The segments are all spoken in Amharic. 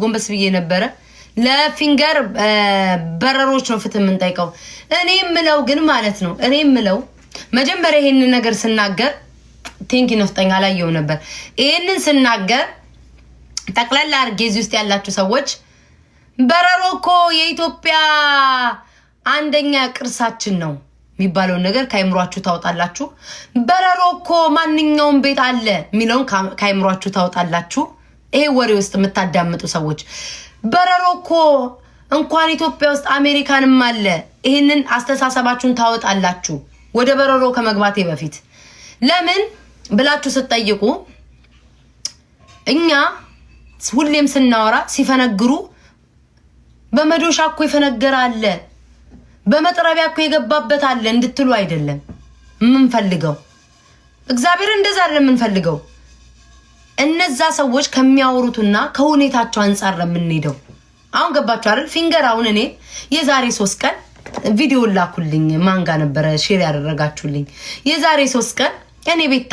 ጎንበስ ብዬ ነበረ ለፊንገር በረሮች ነው ፍትህ የምንጠይቀው። እኔ ምለው ግን ማለት ነው እኔ ምለው መጀመሪያ ይሄንን ነገር ስናገር ቲንክ ነፍጠኛ ላይ ያው ነበር። ይሄንን ስናገር ጠቅላላ አርጌዚ ውስጥ ያላችሁ ሰዎች በረሮ እኮ የኢትዮጵያ አንደኛ ቅርሳችን ነው የሚባለው ነገር ካይምሯችሁ ታውጣላችሁ። በረሮ እኮ ማንኛውም ቤት አለ ሚለውን ካይምሯችሁ ታውጣላችሁ። ይሄ ወሬ ውስጥ የምታዳምጡ ሰዎች በረሮ እኮ እንኳን ኢትዮጵያ ውስጥ አሜሪካንም አለ። ይሄንን አስተሳሰባችሁን ታውጣላችሁ። ወደ በረሮ ከመግባቴ በፊት ለምን ብላችሁ ስትጠይቁ እኛ ሁሌም ስናወራ ሲፈነግሩ በመዶሻ እኮ ይፈነገር አለ በመጥረቢያ እኮ የገባበት አለ እንድትሉ አይደለም የምንፈልገው። እግዚአብሔር እንደዛ አይደለም የምንፈልገው። እነዛ ሰዎች ከሚያወሩትና ከሁኔታቸው አንፃር ለምንሄደው አሁን ገባችሁ አይደል? ፊንገር አሁን እኔ የዛሬ 3 ቀን ቪዲዮ ላኩልኝ። ማንጋ ነበረ ሼር ያደረጋችሁልኝ። የዛሬ 3 ቀን እኔ ቤት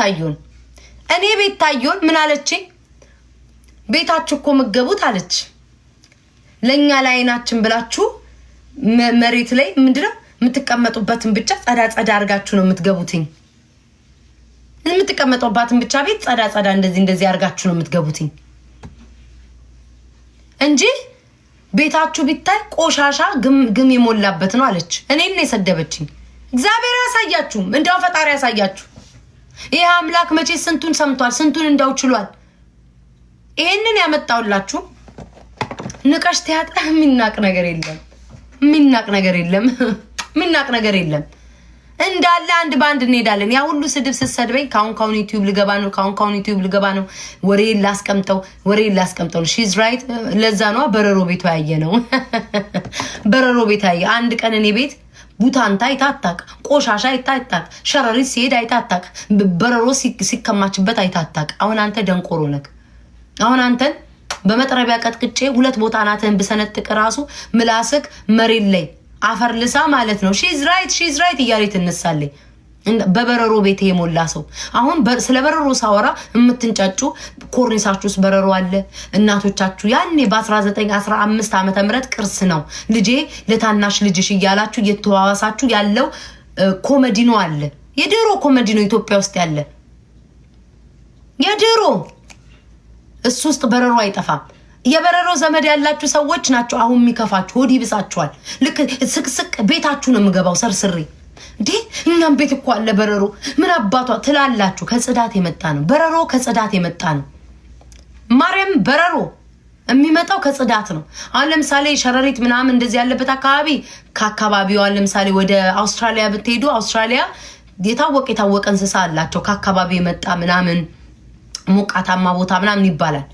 ታዩን ምን አለችኝ? ቤታችሁ እኮ መገቡት አለች። ለኛ ላይናችን ብላችሁ መሬት ላይ ምንድነው የምትቀመጡበትን ብቻ ጸዳ አርጋችሁ ነው የምትገቡትኝ። የምትቀመጡባትን ብቻ ቤት ጸዳ እንደዚህ አርጋችሁ ነው የምትገቡትኝ እንጂ ቤታችሁ ቢታይ ቆሻሻ ግም የሞላበት ነው አለች። እኔን የሰደበችኝ እግዚአብሔር ያሳያችሁ፣ እንደው ፈጣሪ ያሳያችሁ። ይሄ አምላክ መቼ ስንቱን ሰምቷል፣ ስንቱን እንዳው ችሏል። ይሄንን ያመጣውላችሁ ንቀሽ ተያጣ የሚናቅ ነገር የለም እንዳለ አንድ ባንድ እንሄዳለን። ያ ሁሉ ስድብ ስትሰድበኝ ካሁን ዩቲዩብ ልገባ ነው ወሬ ላስቀምጠው ሺዝ ራይት። ለዛ ነው በረሮ ቤቱ ያየ ነው በረሮ ቤት ያየ አንድ ቀን እኔ ቤት ቡታንታ አይታጣቅ፣ ቆሻሻ አይታጣቅ፣ ሸረሪት ሲሄድ አይታጣቅ፣ በረሮ ሲከማችበት አይታጣቅ። አሁን አንተ ደንቆሮ ነክ። አሁን አንተን በመጥረቢያ ቀጥቅጬ 2 ቦታ ናተን በሰነጥቅ ራሱ ምላስክ መሬት ላይ አፈር ልሳ ማለት ነው። ሺዝ ራይት እያለች ትነሳለች። በበረሮ ቤት የሞላ ሰው አሁን ስለ በረሮ ሳወራ የምትንጫጩ ኮርኒሳችሁ ውስጥ በረሮ አለ። እናቶቻችሁ ያኔ በ1915 ዓመተ ምህረት ቅርስ ነው ልጄ ለታናሽ ልጅሽ እያላችሁ እየተዋዋሳችሁ ያለው ኮሜዲኖ አለ። የድሮ ኮሜዲኖ ኢትዮጵያ ውስጥ ያለ የድሮ እሱ ውስጥ በረሮ አይጠፋም። የበረሮ ዘመድ ያላችሁ ሰዎች ናቸው አሁን የሚከፋችሁ። ሆዲ ብሳችኋል። ልክ ስቅስቅ ቤታችሁ ነው የምገባው ሰርስሪ እንዴ እኛም ቤት እኮ አለ በረሮ ምን አባቷ ትላላችሁ። ከጽዳት የመጣ ነው በረሮ፣ ከጽዳት የመጣ ነው። ማርያም በረሮ የሚመጣው ከጽዳት ነው። አሁን ለምሳሌ ሸረሪት ምናምን እንደዚህ ያለበት አካባቢ ከአካባቢው አሁን ለምሳሌ ወደ አውስትራሊያ ብትሄዱ አውስትራሊያ የታወቀ እንስሳ አላቸው ከአካባቢው የመጣ ምናምን ሞቃታማ ቦታ ምናምን ይባላል።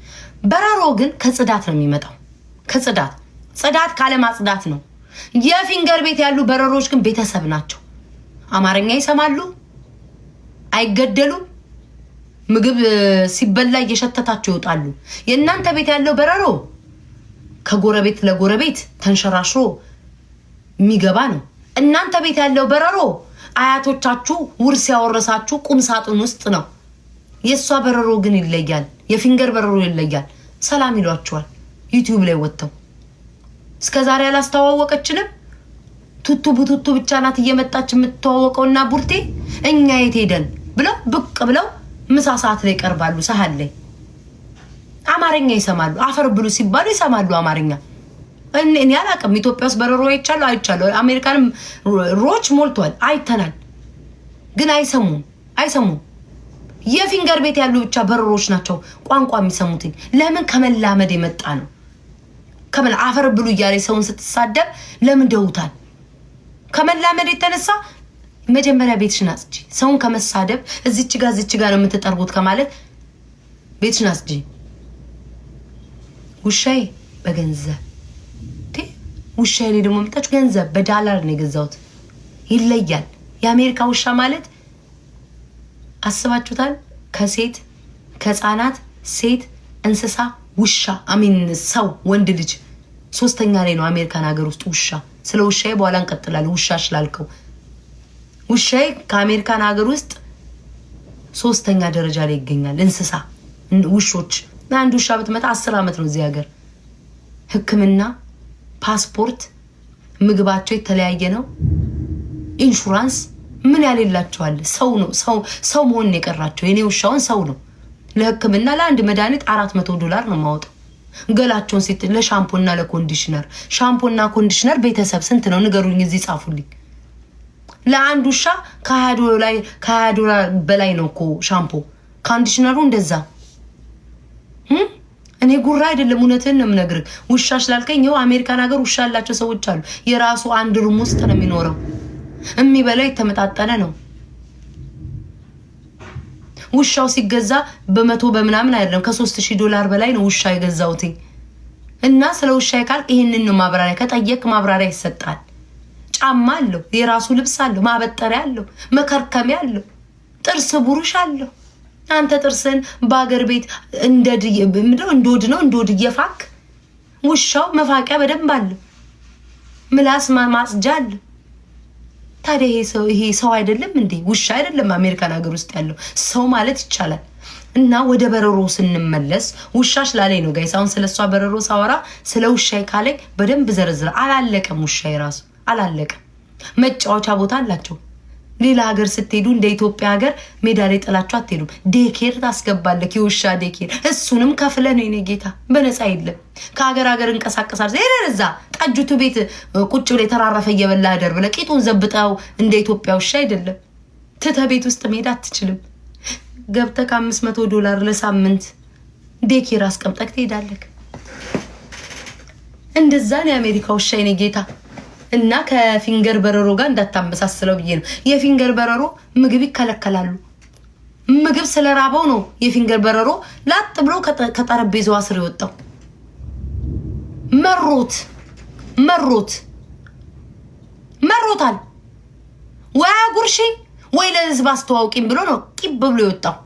በረሮ ግን ከጽዳት ነው የሚመጣው። ጽዳት ካለ ማጽዳት ነው። የፊንገር ቤት ያሉ በረሮች ግን ቤተሰብ ናቸው። አማርኛ ይሰማሉ፣ አይገደሉም። ምግብ ሲበላ እየሸተታቸው ይወጣሉ። የእናንተ ቤት ያለው በረሮ ከጎረቤት ለጎረቤት ተንሸራሽሮ የሚገባ ነው። እናንተ ቤት ያለው በረሮ አያቶቻችሁ ውርስ ያወረሳችሁ ቁም ሳጥን ውስጥ ነው። የሷ በረሮ ግን ይለያል። የፊንገር በረሮ ይለያል። ሰላም ይሏቸዋል ዩቲዩብ ላይ ወጥተው። እስከዛሬ አላስተዋወቀችንም። ቱቱ ቡቱቱ ብቻ ናት እየመጣች የምትተዋወቀውና ቡርቴ እኛ የት ሄደን ብለው ብቅ ብለው ምሳ ሰዓት ላይ ቀርባሉ። ሰሃን ላይ አማርኛ ይሰማሉ። አፈር ብሉ ሲባሉ ይሰማሉ አማርኛ። እኔ አላውቅም። ኢትዮጵያ ውስጥ በረሮ አይቻለሁ። አሜሪካንም ሮች ሞልቷል አይተናል። ግን አይሰሙም። የፊንገር ቤት ያሉ ብቻ በረሮች ናቸው ቋንቋ የሚሰሙት። ለምን? ከመላመድ የመጣ ነው። አፈር ብሉ እያለ ሰውን ስትሳደብ ለምን ደውታል? ከመላመድ የተነሳ መጀመሪያ ቤትሽን አጽጂ። ሰውን ከመሳደብ እዚች ጋር ነው የምትጠርጉት ከማለት ቤትሽን አጽጂ። ውሻዬ በገንዘብ ውሻዬ ላይ ደግሞ መጣችሁ ገንዘብ በዳላር ነው የገዛሁት። ይለያል። የአሜሪካ ውሻ ማለት አስባችሁታል? ከህፃናት ሴት እንስሳ ውሻ ሰው ወንድ ልጅ 3ኛ ላይ ነው አሜሪካን ሀገር ውስጥ ውሻ። ስለ ውሻዬ በኋላ እንቀጥላለን። ውሻ ስላልከው ውሻዬ ከአሜሪካን ሀገር ውስጥ 3ኛ ደረጃ ላይ ይገኛል። እንስሳ ውሾች አንድ ውሻ ብትመታ 10 ዓመት ነው እዚህ ሀገር። ሕክምና፣ ፓስፖርት፣ ምግባቸው የተለያየ ነው። ኢንሹራንስ ምን ያሌላቸዋል? ሰው ነው ሰው መሆን የቀራቸው። የኔ ውሻውን ሰው ነው። ለሕክምና ለአንድ መድኃኒት $400 ነው የማወጣው። ገላቸውን ሲት ለሻምፖና ለኮንዲሽነር ሻምፖና ኮንዲሽነር ቤተሰብ ስንት ነው ንገሩኝ፣ እዚህ ጻፉልኝ። ለአንድ ውሻ $20 በላይ ነው እኮ ሻምፖ፣ ኮንዲሽነሩ እንደዛ። እኔ ጉራ አይደለም እውነትን ነው የምነግርህ። ውሻ ስላልከኝ ይኸው አሜሪካን ሀገር ውሻ ያላቸው ሰዎች አሉ። የራሱ አንድ ሩም ውስጥ ነው የሚኖረው። የሚበላው የተመጣጠነ ነው። ውሻው ሲገዛ በመቶ በምናምን አይደለም ከ$3000 በላይ ነው ውሻ የገዛውት። እና ስለ ውሻ ካልክ ይሄንን ነው ማብራሪያ ከጠየቅ ማብራሪያ ይሰጣል። ጫማ አለው፣ የራሱ ልብስ አለው፣ ማበጠሪያ አለው፣ መከርከሚያ አለው፣ ጥርስ ብሩሽ አለው። አንተ ጥርስን በአገር ቤት እንደወድ እየፋክ ውሻው መፋቂያ በደንብ አለው፣ ምላስ ማጽጃ አለው። ታዲያ ይሄ ሰው አይደለም እንዴ? ውሻ አይደለም አሜሪካን ሀገር ውስጥ ያለው ሰው ማለት ይቻላል። እና ወደ በረሮ ስንመለስ ውሻሽ ላለኝ ነው ጋይስ። አሁን ስለሷ በረሮ ሳወራ ስለ ውሻይ ካለኝ በደንብ ዘርዝራ አላለቀም። ውሻይ ራሱ አላለቀም። መጫወቻ ቦታ አላቸው። ሌላ ሀገር ስትሄዱ እንደ ኢትዮጵያ ሀገር ሜዳ ላይ ጥላችሁ አትሄዱም። ዴኬር ታስገባለክ፣ የውሻ ዴኬር። እሱንም ከፍለ ነው የኔ ጌታ፣ በነፃ የለም። ከሀገር እንቀሳቀሳል። እዛ ጠጁቱ ቤት ቁጭ ብለ የተራረፈ እየበላ ደር ብለ ቂጡን ዘብጠው እንደ ኢትዮጵያ ውሻ አይደለም። ትተ ቤት ውስጥ መሄድ አትችልም። ገብተህ $500 ለሳምንት ዴኬር አስቀምጠክ ትሄዳለክ። እንደዛ ነው የአሜሪካ ውሻ የኔ ጌታ። እና ከፊንገር በረሮ ጋር እንዳታመሳስለው ብዬ ነው። የፊንገር በረሮ ምግብ ይከለከላሉ። ምግብ ስለራበው ነው የፊንገር በረሮ ላጥ ብሎ ከጠረጴዛው ስር የወጣው። መሮታል። ወይ ጉርሺ ወይ ለህዝብ አስተዋውቂም ብሎ ነው ቂብ ብሎ የወጣው።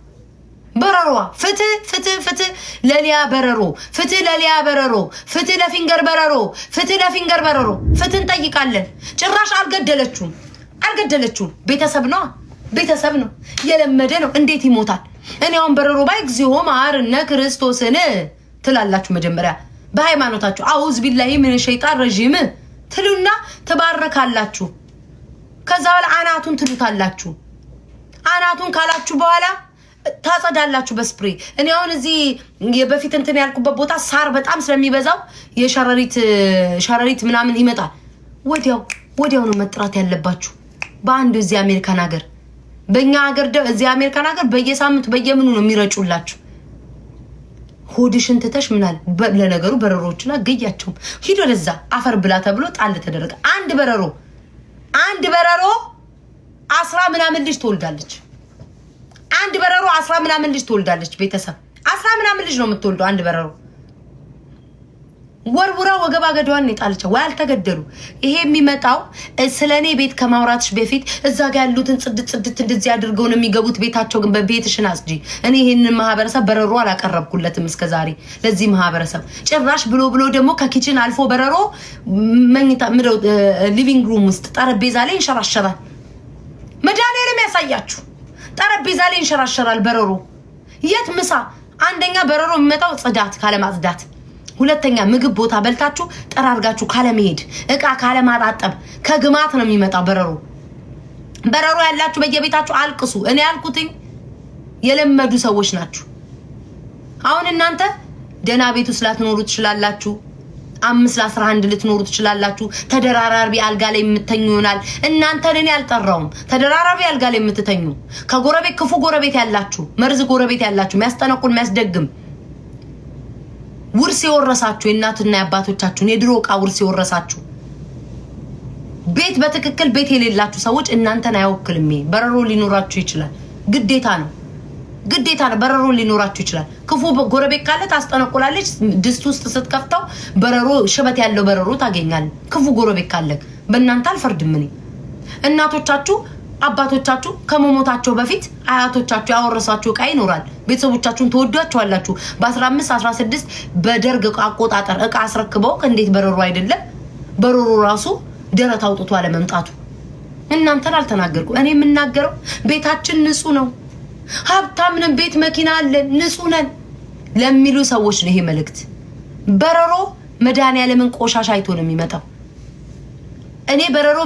በረሮዋ ፍትህ ለሊያ በረሮ፣ ፍትህ ለሊያ በረሮ፣ ፍትህ ለፊንገር በረሮ፣ ፍትህ ለፊንገር በረሮ። ፍትህ እንጠይቃለን። ጭራሽ አልገደለችውም። ቤተሰብ ነው የለመደ ነው። እንዴት ይሞታል? እኔ አሁን በረሮ ባይ እግዚኦ መሐረነ ክርስቶስን ትላላችሁ። መጀመሪያ በሃይማኖታችሁ አውዝ ቢላሂ ምን ሸይጣን ረጂም ትሉና ተባረካላችሁ። ከዛ በኋላ አናቱን ትሉታላችሁ። አናቱን ካላችሁ በኋላ ታጸዳላችሁ በስፕሬ። እኔ አሁን እዚህ በፊት እንትን ያልኩበት ቦታ ሳር በጣም ስለሚበዛው የሸረሪት ምናምን ይመጣል። ወዲያው ነው መጥራት ያለባችሁ። በአንድ እዚህ አሜሪካን ሀገር፣ በእኛ ሀገር እዚህ አሜሪካን ሀገር በየሳምንቱ በየምኑ ነው የሚረጩላችሁ። ሆድሽን ትተሽ ምናል። ለነገሩ በረሮችና ገያቸውም ሂዶ ለዛ አፈር ብላ ተብሎ ጣል ተደረገ። አንድ በረሮ 10 ምናምን ልጅ ትወልዳለች። አንድ በረሮ 10 ምናምን ልጅ ትወልዳለች። ቤተሰብ 10 ምናምን ልጅ ነው የምትወልደው አንድ በረሮ። ወርውራ ወገባ ገደዋን ይጣልቻው ወይ አልተገደሉ። ይሄ የሚመጣው ስለኔ ቤት ከማውራትሽ በፊት እዛ ጋር ያሉትን ጽድት እንደዚህ አድርገው ነው የሚገቡት ቤታቸው። ግን በቤትሽን አስጂ። እኔ ይሄንን ማህበረሰብ በረሮ አላቀረብኩለትም እስከዛሬ ለዚህ ማህበረሰብ። ጭራሽ ብሎ ደግሞ ከኪችን አልፎ በረሮ መኝታ ሊቪንግ ሩም ውስጥ ጠረጴዛ ላይ ይንሸራሸራል። መድኃኒዓለም ያሳያችሁ። ጠረጴዛ ላይ ይንሸራሸራል በረሮ። የት ምሳ? አንደኛ በረሮ የሚመጣው ጽዳት ካለማጽዳት፣ ሁለተኛ ምግብ ቦታ በልታችሁ ጠራርጋችሁ ካለመሄድ፣ እቃ ካለማጣጠብ ከግማት ነው የሚመጣው በረሮ ያላችሁ በየቤታችሁ አልቅሱ። እኔ ያልኩትኝ የለመዱ ሰዎች ናችሁ። አሁን እናንተ ደና ቤቱ ስላትኖሩ ትችላላችሁ። 5 ለ11 ልትኖሩ ትችላላችሁ። ተደራራቢ አልጋ ላይ የምትተኙ ይሆናል። እናንተ እኔ አልጠራውም። ተደራራቢ አልጋ ላይ የምትተኙ ከጎረቤት ክፉ ጎረቤት ያላችሁ፣ መርዝ ጎረቤት ያላችሁ፣ የሚያስጠነቁል የሚያስደግም ውርስ የወረሳችሁ የእናትና የአባቶቻችሁን የድሮ ዕቃ ውርስ የወረሳችሁ ቤት በትክክል ቤት የሌላችሁ ሰዎች እናንተን አይወክልም። በረሮ ሊኖራችሁ ይችላል። ግዴታ ነው። በረሮ ሊኖራችሁ ይችላል። ክፉ ጎረቤት ካለ ታስጠነቁላለች። ድስት ውስጥ ስትከፍተው በረሮ ሽበት ያለው በረሮ ታገኛለህ። ክፉ ጎረቤት ካለ በእናንተ አልፈርድም። እኔ እናቶቻችሁ አባቶቻችሁ ከመሞታቸው በፊት አያቶቻችሁ ያወረሳችሁ ዕቃ ይኖራል። ቤተሰቦቻችሁን ተወዷቸዋላችሁ። በ15 16 በደርግ አቆጣጠር ዕቃ አስረክበው እንዴት በረሮ አይደለም በረሮ ራሱ ደረት አውጥቶ አለመምጣቱ እናንተን አልተናገርኩ። እኔ የምናገረው ቤታችን ንጹህ ነው። ሀብታምንም ቤት መኪና አለን፣ ንጹህ ነን። ለሚሉ ሰዎች ነው ይሄ መልእክት። በረሮ መድኃኒዓለምን ቆሻሻ አይቶ ነው የሚመጣው። እኔ በረሮ